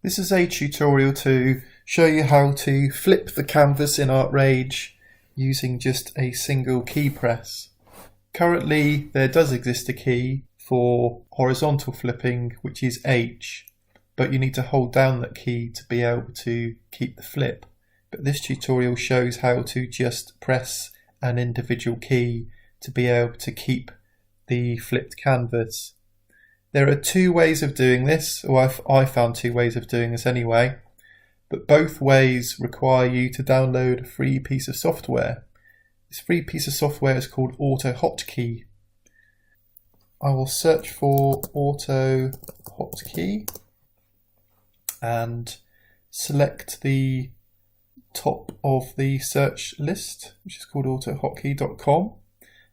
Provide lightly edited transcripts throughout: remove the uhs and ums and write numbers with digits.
This is a tutorial to show you how to flip the canvas in ArtRage using just a single key press. Currently there does exist a key for horizontal flipping, which is H, but you need to hold down that key to be able to keep the flip. But this tutorial shows how to just press an individual key to be able to keep the flipped canvas. There are two ways of doing this, or I found two ways of doing this anyway, but both ways require you to download a free piece of software. This free piece of software is called AutoHotkey. I will search for AutoHotkey and select the top of the search list, which is called autohotkey.com.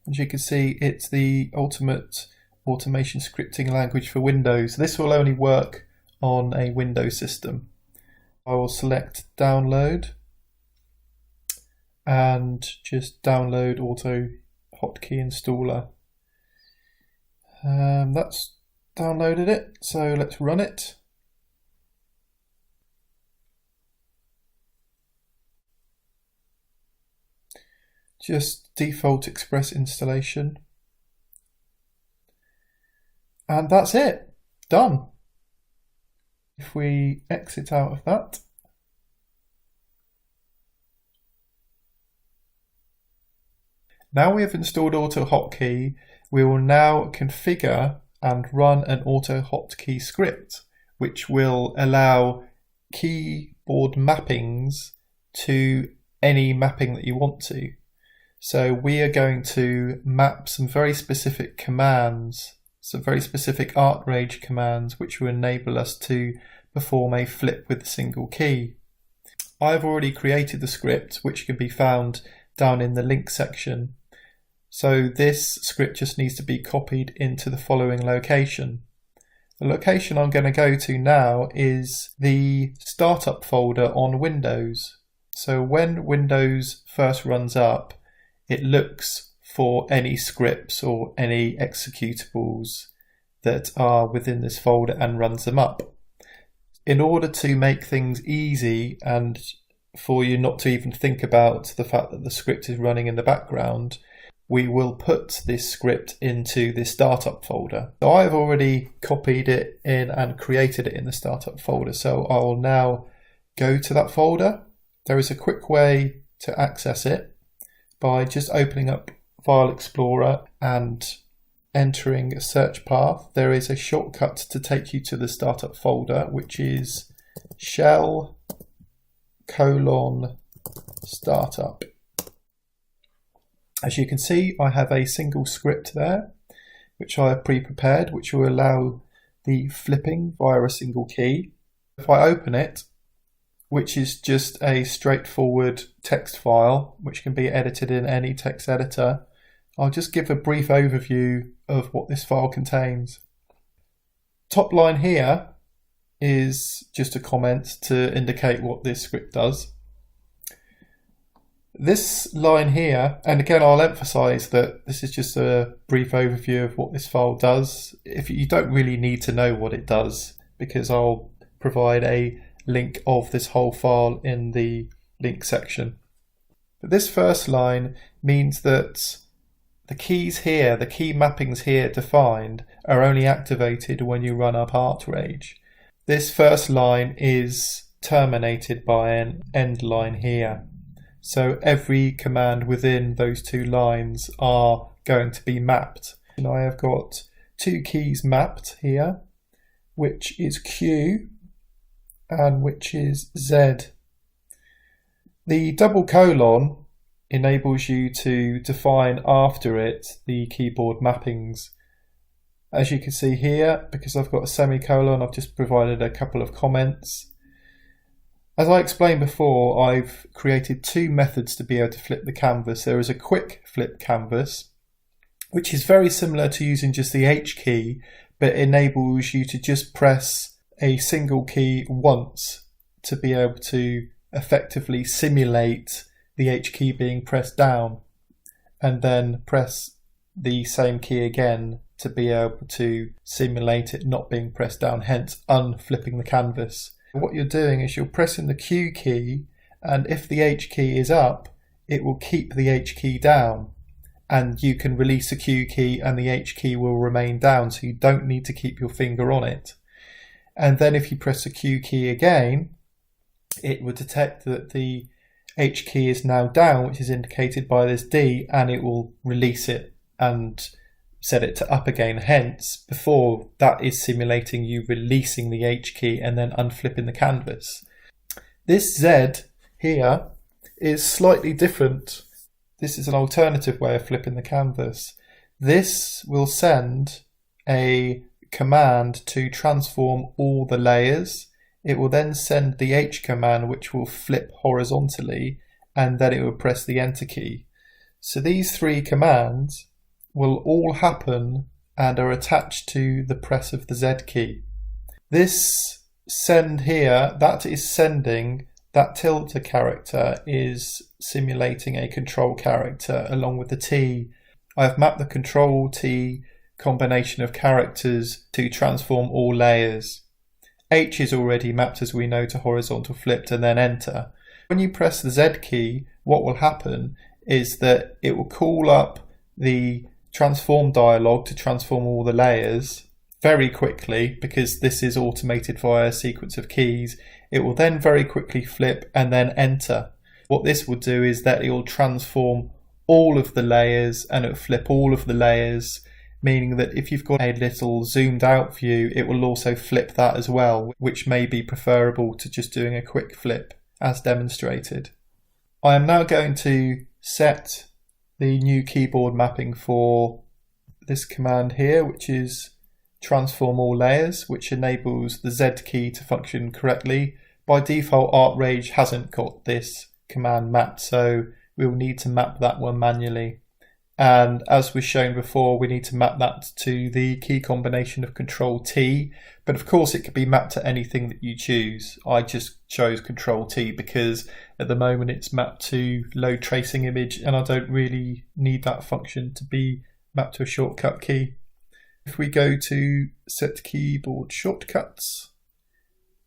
As you can see, it's the ultimate automation scripting language for Windows. This will only work on a Windows system. I will select download and just download AutoHotkey installer. That's downloaded it, so let's run it. Just default Express installation. And that's it, done. If we exit out of that, now we have installed AutoHotkey, we will now configure and run an AutoHotkey script, which will allow keyboard mappings to any mapping that you want to. So we are going to map some very specific commands, some very specific ArtRage commands, which will enable us to perform a flip with a single key. I've already created the script, which can be found down in the link section. So this script just needs to be copied into the following location. The location I'm going to go to now is the startup folder on Windows. So when Windows first runs up, it looks for any scripts or any executables that are within this folder and runs them up. In order to make things easy and for you not to even think about the fact that the script is running in the background, we will put this script into the startup folder. So I've already copied it in and created it in the startup folder, so I will now go to that folder. There is a quick way to access it by just opening up File Explorer and entering a search path. There is a shortcut to take you to the startup folder, which is shell:startup. As you can see, I have a single script there, which I have pre-prepared, which will allow the flipping via a single key. If I open it, which is just a straightforward text file, which can be edited in any text editor, I'll just give a brief overview of what this file contains. Top line here is just a comment to indicate what this script does. This line here, and again I'll emphasize that this is just a brief overview of what this file does. If you don't really need to know what it does, because I'll provide a link of this whole file in the link section. But this first line means that the keys here, the key mappings here defined, are only activated when you run up ArtRage. This first line is terminated by an end line here. So every command within those two lines are going to be mapped. And I have got two keys mapped here, which is Q and which is Z. The double colon enables you to define after it the keyboard mappings. As you can see here, because I've got a semicolon, I've just provided a couple of comments. As I explained before, I've created two methods to be able to flip the canvas. There is a quick flip canvas, which is very similar to using just the H key, but enables you to just press a single key once to be able to effectively simulate the H key being pressed down, and then press the same key again to be able to simulate it not being pressed down, hence unflipping the canvas. What you're doing is you're pressing the Q key, and if the H key is up, it will keep the H key down, and you can release the Q key and the H key will remain down, so you don't need to keep your finger on it. And then if you press the Q key again, it will detect that the H key is now down, which is indicated by this D, and it will release it and set it to up again. Hence, before, that is simulating you releasing the H key and then unflipping the canvas. This Z here is slightly different. This is an alternative way of flipping the canvas. This will send a command to transform all the layers. It will then send the H command, which will flip horizontally, and then it will press the enter key. So these three commands will all happen and are attached to the press of the Z key. This send here, that is sending, that tilde character is simulating a control character along with the T. I've mapped the control T combination of characters to transform all layers. H is already mapped, as we know, to horizontal flipped and then enter. When you press the Z key, what will happen is that it will call up the transform dialog to transform all the layers very quickly, because this is automated via a sequence of keys. It will then very quickly flip and then enter. What this will do is that it will transform all of the layers and it will flip all of the layers, meaning that if you've got a little zoomed out view, it will also flip that as well, which may be preferable to just doing a quick flip as demonstrated. I am now going to set the new keyboard mapping for this command here, which is transform all layers, which enables the Z key to function correctly. By default, ArtRage hasn't got this command mapped, so we'll need to map that one manually. And as was shown before, we need to map that to the key combination of Control T, but of course it could be mapped to anything that you choose. I just chose Control T because at the moment it's mapped to load tracing image, and I don't really need that function to be mapped to a shortcut key. If we go to set keyboard shortcuts,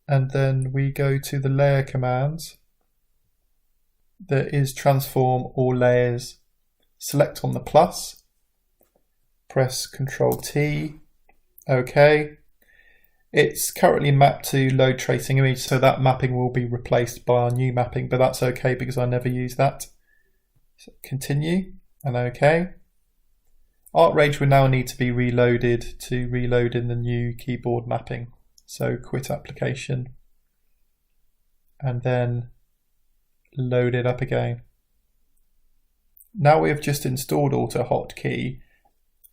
and then we go to the layer commands, there is transform all layers. Select on the plus, press Control T, OK. It's currently mapped to load tracing image, so that mapping will be replaced by our new mapping, but that's OK because I never use that. So continue and OK. ArtRage will now need to be reloaded to reload in the new keyboard mapping. So quit application and then load it up again. Now we have just installed AutoHotkey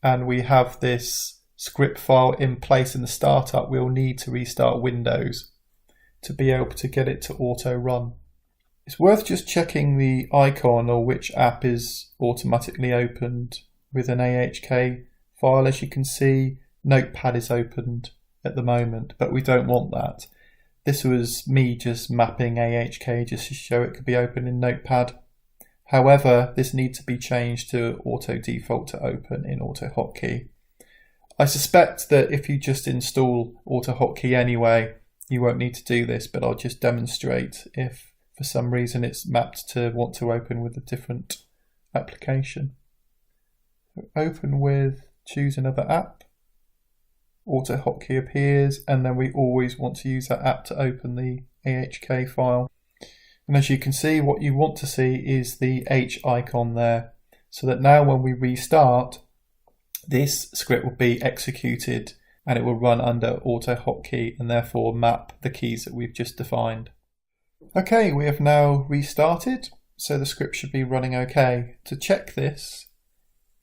and we have this script file in place in the startup, we'll need to restart Windows to be able to get it to auto run. It's worth just checking the icon or which app is automatically opened with an AHK file. As you can see, Notepad is opened at the moment, but we don't want that. This was me just mapping AHK just to show it could be open in Notepad. However, this needs to be changed to auto default to open in AutoHotkey. I suspect that if you just install AutoHotkey anyway, you won't need to do this, but I'll just demonstrate if for some reason it's mapped to want to open with a different application. Open with, choose another app, AutoHotkey appears, and then we always want to use that app to open the AHK file. And as you can see, what you want to see is the H icon there, so that now when we restart, this script will be executed and it will run under AutoHotkey and therefore map the keys that we've just defined. Okay, we have now restarted, so the script should be running okay. To check this,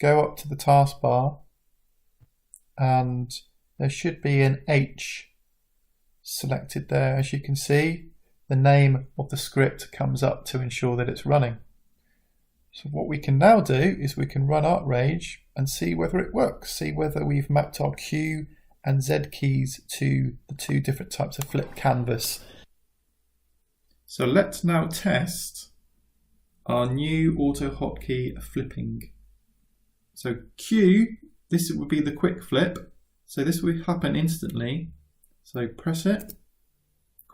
go up to the taskbar and there should be an H selected there. As you can see, the name of the script comes up to ensure that it's running. So what we can now do is we can run ArtRage and see whether it works, see whether we've mapped our Q and Z keys to the two different types of flip canvas. So let's now test our new AutoHotkey flipping. So Q, this would be the quick flip. So this will happen instantly. So press it,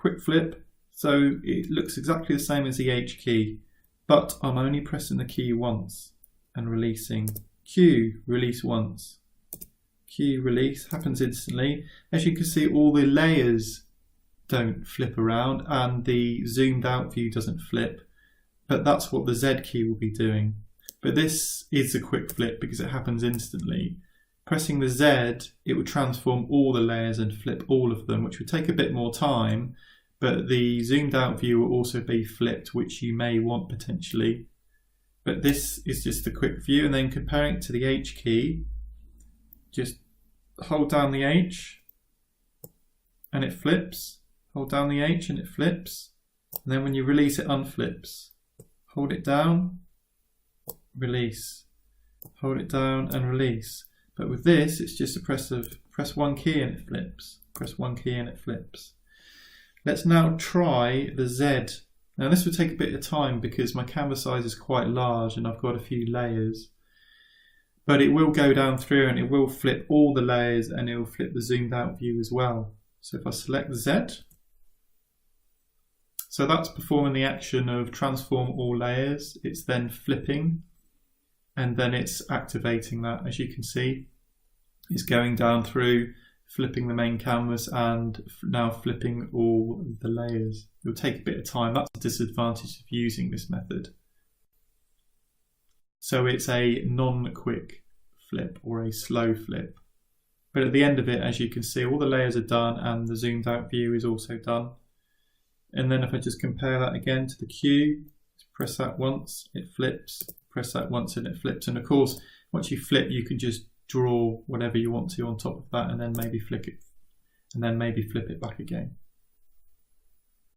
quick flip. So it looks exactly the same as the H key, but I'm only pressing the key once and releasing. Q, release once. Q, release, happens instantly. As you can see, all the layers don't flip around and the zoomed out view doesn't flip, but that's what the Z key will be doing. But this is a quick flip because it happens instantly. Pressing the Z, it would transform all the layers and flip all of them, which would take a bit more time, but the zoomed out view will also be flipped, which you may want potentially. But this is just a quick view, and then comparing it to the H key, just hold down the H and it flips. Hold down the H and it flips. And then when you release, it unflips. Hold it down, release. Hold it down and release. But with this, it's just a press one key and it flips. Press one key and it flips. Let's now try the Z. Now this will take a bit of time because my canvas size is quite large and I've got a few layers. But it will go down through and it will flip all the layers and it will flip the zoomed out view as well. So if I select Z, so that's performing the action of transform all layers. It's then flipping and then it's activating that. As you can see, it's going down through, flipping the main canvas and now flipping all the layers. It will take a bit of time. That's the disadvantage of using this method. So it's a non-quick flip or a slow flip. But at the end of it, as you can see, all the layers are done and the zoomed out view is also done. And then if I just compare that again to the Q, press that once, it flips, press that once and it flips. And of course, once you flip, you can just draw whatever you want to on top of that and then maybe flick it and then maybe flip it back again.